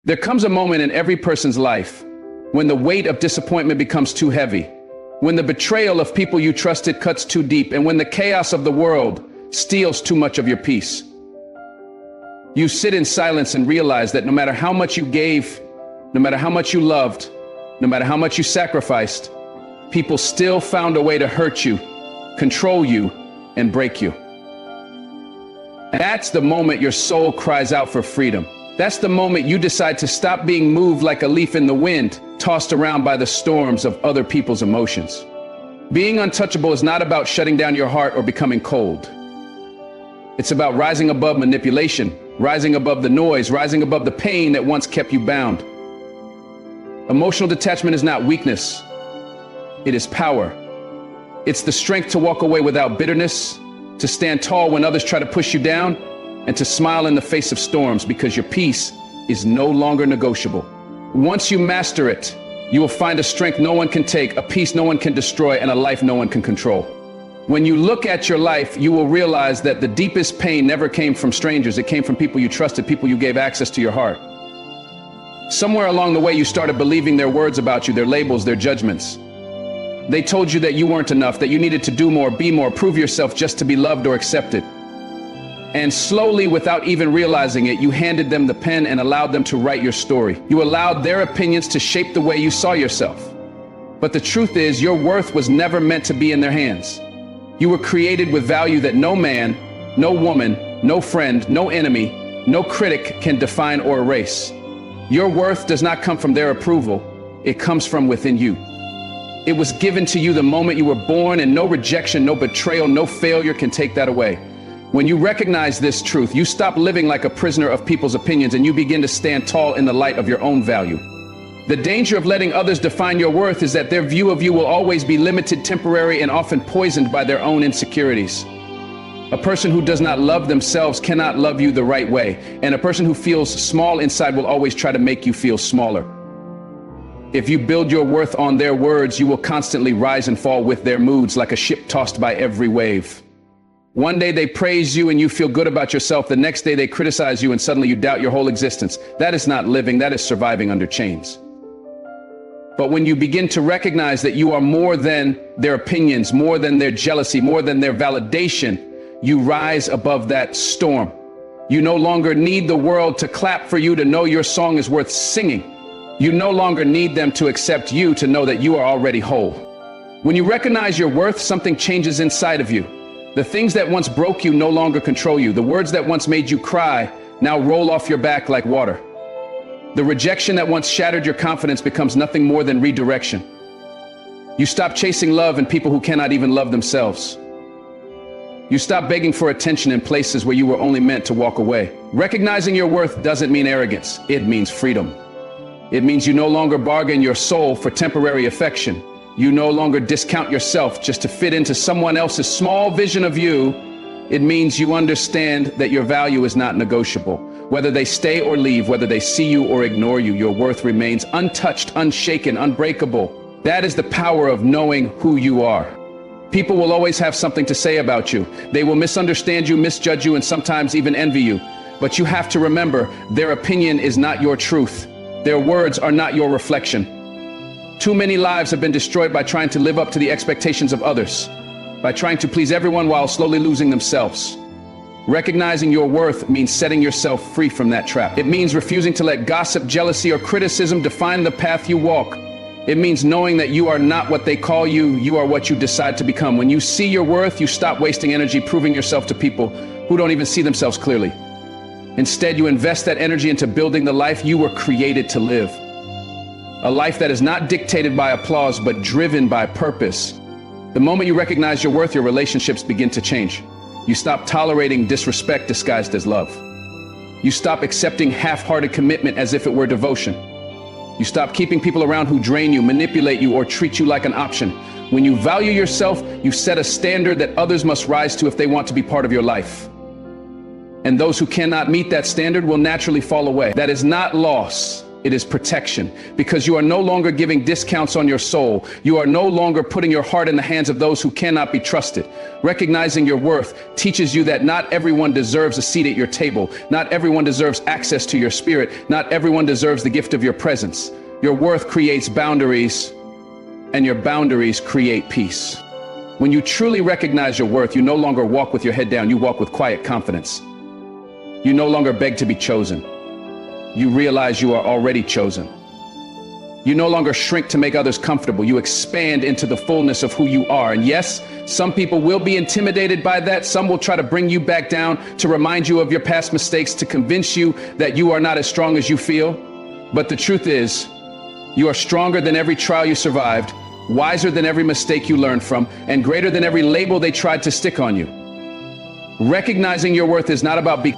There comes a moment in every person's life when the weight of disappointment becomes too heavy, when the betrayal of people you trusted cuts too deep, and when the chaos of the world steals too much of your peace. You sit in silence and realize that no matter how much you gave, no matter how much you loved, no matter how much you sacrificed, people still found a way to hurt you, control you, and break you. That's the moment your soul cries out for freedom. That's the moment you decide to stop being moved like a leaf in the wind, tossed around by the storms of other people's emotions. Being untouchable is not about shutting down your heart or becoming cold. It's about rising above manipulation, rising above the noise, rising above the pain that once kept you bound. Emotional detachment is not weakness. It is power. It's the strength to walk away without bitterness, to stand tall when others try to push you down, and to smile in the face of storms because your peace is no longer negotiable. Once you master it, you will find a strength no one can take, a peace no one can destroy, and a life no one can control. When you look at your life, you will realize that the deepest pain never came from strangers. It came from people you trusted, people you gave access to your heart. Somewhere along the way, you started believing their words about you, their labels, their judgments. They told you that you weren't enough, that you needed to do more, be more, prove yourself just to be loved or accepted. And slowly, without even realizing it, you handed them the pen and allowed them to write your story. You allowed their opinions to shape the way you saw yourself. But the truth is, your worth was never meant to be in their hands. You were created with value that no man, no woman, no friend, no enemy, no critic can define or erase. Your worth does not come from their approval. It comes from within you. It was given to you the moment you were born, and no rejection, no betrayal, no failure can take that away. When you recognize this truth, you stop living like a prisoner of people's opinions and you begin to stand tall in the light of your own value. The danger of letting others define your worth is that their view of you will always be limited, temporary, and often poisoned by their own insecurities. A person who does not love themselves cannot love you the right way, and a person who feels small inside will always try to make you feel smaller. If you build your worth on their words, you will constantly rise and fall with their moods like a ship tossed by every wave. One day they praise you and you feel good about yourself. The next day they criticize you and suddenly you doubt your whole existence. That is not living, that is surviving under chains. But when you begin to recognize that you are more than their opinions, more than their jealousy, more than their validation, you rise above that storm. You no longer need the world to clap for you to know your song is worth singing. You no longer need them to accept you to know that you are already whole. When you recognize your worth, something changes inside of you. The things that once broke you no longer control you. The words that once made you cry now roll off your back like water. The rejection that once shattered your confidence becomes nothing more than redirection. You stop chasing love in people who cannot even love themselves. You stop begging for attention in places where you were only meant to walk away. Recognizing your worth doesn't mean arrogance. It means freedom. It means you no longer bargain your soul for temporary affection. You no longer discount yourself just to fit into someone else's small vision of you. It means you understand that your value is not negotiable. Whether they stay or leave, whether they see you or ignore you, your worth remains untouched, unshaken, unbreakable. That is the power of knowing who you are. People will always have something to say about you. They will misunderstand you, misjudge you, and sometimes even envy you. But you have to remember, their opinion is not your truth. Their words are not your reflection. Too many lives have been destroyed by trying to live up to the expectations of others, by trying to please everyone while slowly losing themselves. Recognizing your worth means setting yourself free from that trap. It means refusing to let gossip, jealousy, or criticism define the path you walk. It means knowing that you are not what they call you, you are what you decide to become. When you see your worth, you stop wasting energy proving yourself to people who don't even see themselves clearly. Instead, you invest that energy into building the life you were created to live. A life that is not dictated by applause, but driven by purpose. The moment you recognize your worth, your relationships begin to change. You stop tolerating disrespect disguised as love. You stop accepting half-hearted commitment as if it were devotion. You stop keeping people around who drain you, manipulate you, or treat you like an option. When you value yourself, you set a standard that others must rise to if they want to be part of your life. And those who cannot meet that standard will naturally fall away. That is not loss. It is protection, because you are no longer giving discounts on your soul. You are no longer putting your heart in the hands of those who cannot be trusted. Recognizing your worth teaches you that not everyone deserves a seat at your table. Not everyone deserves access to your spirit. Not everyone deserves the gift of your presence. Your worth creates boundaries, and your boundaries create peace. When you truly recognize your worth, you no longer walk with your head down. You walk with quiet confidence. You no longer beg to be chosen. You realize you are already chosen. You no longer shrink to make others comfortable. You expand into the fullness of who you are. And yes, some people will be intimidated by that. Some will try to bring you back down, to remind you of your past mistakes, to convince you that you are not as strong as you feel. But the truth is, you are stronger than every trial you survived, wiser than every mistake you learned from, and greater than every label they tried to stick on you. Recognizing your worth is not about being